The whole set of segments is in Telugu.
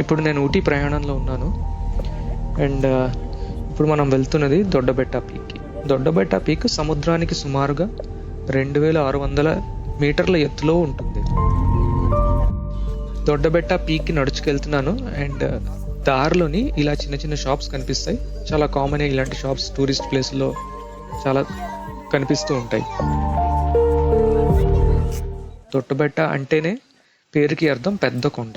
ఇప్పుడు నేను ఊటీ ప్రయాణంలో ఉన్నాను. అండ్ ఇప్పుడు మనం వెళ్తున్నది దొడ్డబెట్ట పీక్కి. దొడ్డబెట్ట పీక్ సముద్రానికి సుమారుగా 2600 మీటర్ల ఎత్తులో ఉంటుంది. దొడ్డబెట్ట పీక్కి నడుచుకెళ్తున్నాను. అండ్ దారిలోని ఇలా చిన్న చిన్న షాప్స్ కనిపిస్తాయి. చాలా కామన్ ఇలాంటి షాప్స్ టూరిస్ట్ ప్లేస్లో చాలా కనిపిస్తూ ఉంటాయి. దొడ్డబెట్ట అంటేనే పేరుకి అర్థం పెద్ద కొండ.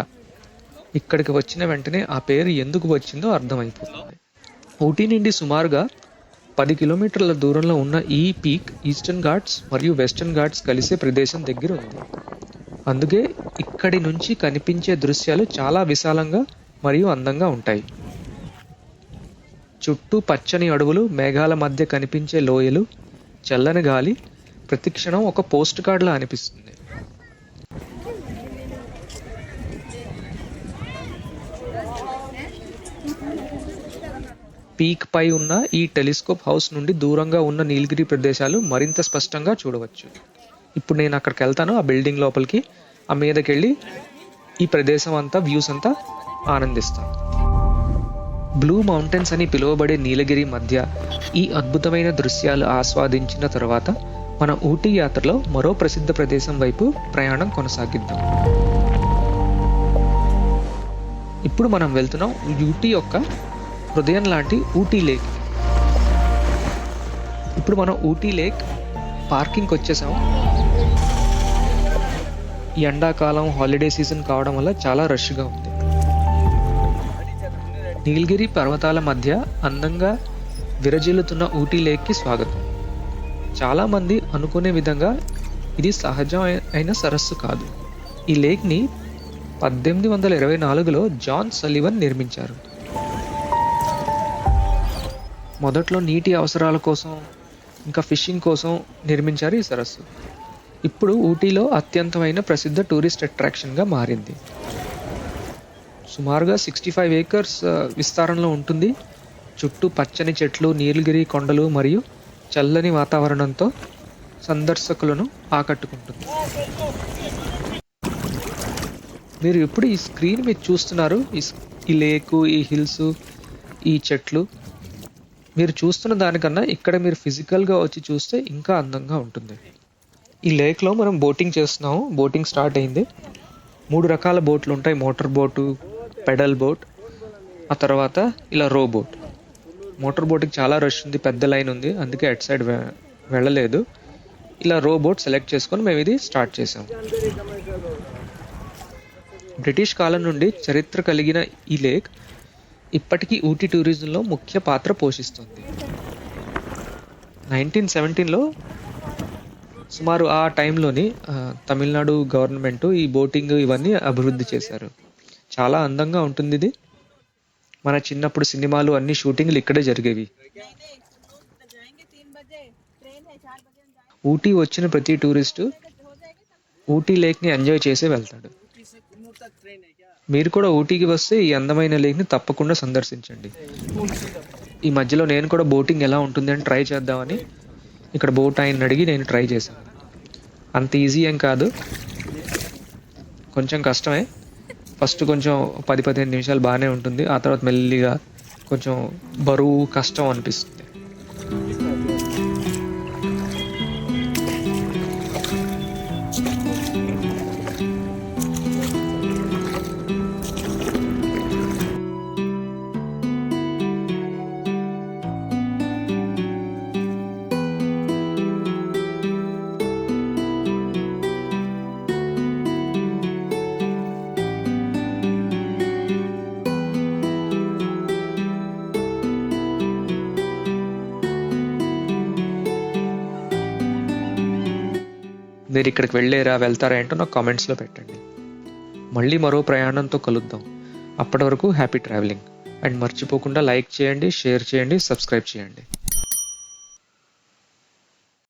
ఇక్కడికి వచ్చిన వెంటనే ఆ పేరు ఎందుకు వచ్చిందో అర్థమైపోతుంది. ఊటీ నుండి సుమారుగా 10 కిలోమీటర్ల దూరంలో ఉన్న ఈ పీక్ ఈస్టర్న్ ఘాట్స్ మరియు వెస్టర్న్ ఘాట్స్ కలిసే ప్రదేశం దగ్గర ఉంది. అందుకే ఇక్కడి నుంచి కనిపించే దృశ్యాలు చాలా విశాలంగా మరియు అందంగా ఉంటాయి. చుట్టూ పచ్చని అడవులు, మేఘాల మధ్య కనిపించే లోయలు, చల్లని గాలి ప్రతిక్షణం ఒక పోస్ట్ కార్డ్లా అనిపిస్తుంది. పీక్ పై ఉన్న ఈ టెలిస్కోప్ హౌస్ నుండి దూరంగా ఉన్న నీలగిరి ప్రదేశాలు మరింత స్పష్టంగా చూడవచ్చు. ఇప్పుడు నేను అక్కడికి వెళ్తాను, ఆ బిల్డింగ్ లోపలికి, ఆ మీదకి వెళ్ళి ఈ ప్రదేశం అంతా వ్యూస్ అంతా ఆనందిస్తాను. బ్లూ మౌంటైన్స్ అని పిలువబడే నీలగిరి మధ్య ఈ అద్భుతమైన దృశ్యాలు ఆస్వాదించిన తర్వాత మన ఊటీ యాత్రలో మరో ప్రసిద్ధ ప్రదేశం వైపు ప్రయాణం కొనసాగిద్దాం. ఇప్పుడు మనం వెళ్తున్నాం ఊటీ యొక్క హృదయం లాంటి ఊటీ లేక్. ఇప్పుడు మనం ఊటీ లేక్ పార్కింగ్కి వచ్చేసాం. ఈ ఎండాకాలం హాలిడే సీజన్ కావడం వల్ల చాలా రష్గా ఉంది. నీలగిరి పర్వతాల మధ్య అందంగా విరజిల్లుతున్న ఊటీ లేక్కి స్వాగతం. చాలామంది అనుకునే విధంగా ఇది సహజమైన సరస్సు కాదు. ఈ లేక్ని 1824లో జాన్ సలివన్ నిర్మించారు. మొదట్లో నీటి అవసరాల కోసం ఇంకా ఫిషింగ్ కోసం నిర్మించారు ఈ సరస్సు. ఇప్పుడు ఊటీలో అత్యంతమైన ప్రసిద్ధ టూరిస్ట్ అట్రాక్షన్గా మారింది. సుమారుగా 65 ఏకర్స్ విస్తారంలో ఉంటుంది. చుట్టూ పచ్చని చెట్లు, నీలగిరి కొండలు మరియు చల్లని వాతావరణంతో సందర్శకులను ఆకట్టుకుంటుంది. మీరు ఇప్పుడు ఈ స్క్రీన్ మీద చూస్తున్నారు, ఈ లేకు, ఈ హిల్స్, ఈ చెట్లు. మీరు చూస్తున్న దానికన్నా ఇక్కడ మీరు ఫిజికల్గా వచ్చి చూస్తే ఇంకా అందంగా ఉంటుంది. ఈ లేక్లో మనం బోటింగ్ చేస్తున్నాము. బోటింగ్ స్టార్ట్ అయింది. 3 రకాల బోట్లు ఉంటాయి. మోటార్ బోటు, పెడల్ బోట్, ఆ తర్వాత ఇలా రో బోట్. మోటార్ బోట్కి చాలా రష్ ఉంది, పెద్ద లైన్ ఉంది, అందుకే అటు సైడ్ వెళ్ళలేదు. ఇలా రో బోట్ సెలెక్ట్ చేసుకొని మేము ఇది స్టార్ట్ చేసాం. బ్రిటిష్ కాలం నుండి చరిత్ర కలిగిన ఈ లేక్ ఇప్పటికీ ఊటీ టూరిజంలో ముఖ్య పాత్ర పోషిస్తుంది. 1917లో సుమారు ఆ టైంలోని తమిళనాడు గవర్నమెంట్ ఈ బోటింగ్ ఇవన్నీ అభివృద్ధి చేశారు. చాలా అందంగా ఉంటుంది ఇది. మన చిన్నప్పుడు సినిమాలు అన్ని షూటింగ్లు ఇక్కడే జరిగేవి. ఊటీ వచ్చిన ప్రతి టూరిస్టు ఊటీ లేక్ని ఎంజాయ్ చేసి వెళ్తాడు. మీరు కూడా ఊటీకి వస్తే ఈ అందమైన లేక్ని తప్పకుండా సందర్శించండి. ఈ మధ్యలో నేను కూడా బోటింగ్ ఎలా ఉంటుంది అని ట్రై చేద్దామని ఇక్కడ బోట్ ఆయన అడిగి నేను ట్రై చేశాను. అంత ఈజీ ఏం కాదు, కొంచెం కష్టమే. ఫస్ట్ కొంచెం 10-15 నిమిషాలు బాగానే ఉంటుంది. ఆ తర్వాత మెల్లిగా కొంచెం బరువు, కష్టం అనిపిస్తుంది. మీరు ఇక్కడికి వెళ్తారా ఏంటో నాకు కామెంట్స్లో పెట్టండి. మళ్ళీ మరో ప్రయాణంతో కలుద్దాం. అప్పటి వరకు హ్యాపీ ట్రావెలింగ్. అండ్ మర్చిపోకుండా లైక్ చేయండి, షేర్ చేయండి, సబ్స్క్రైబ్ చేయండి.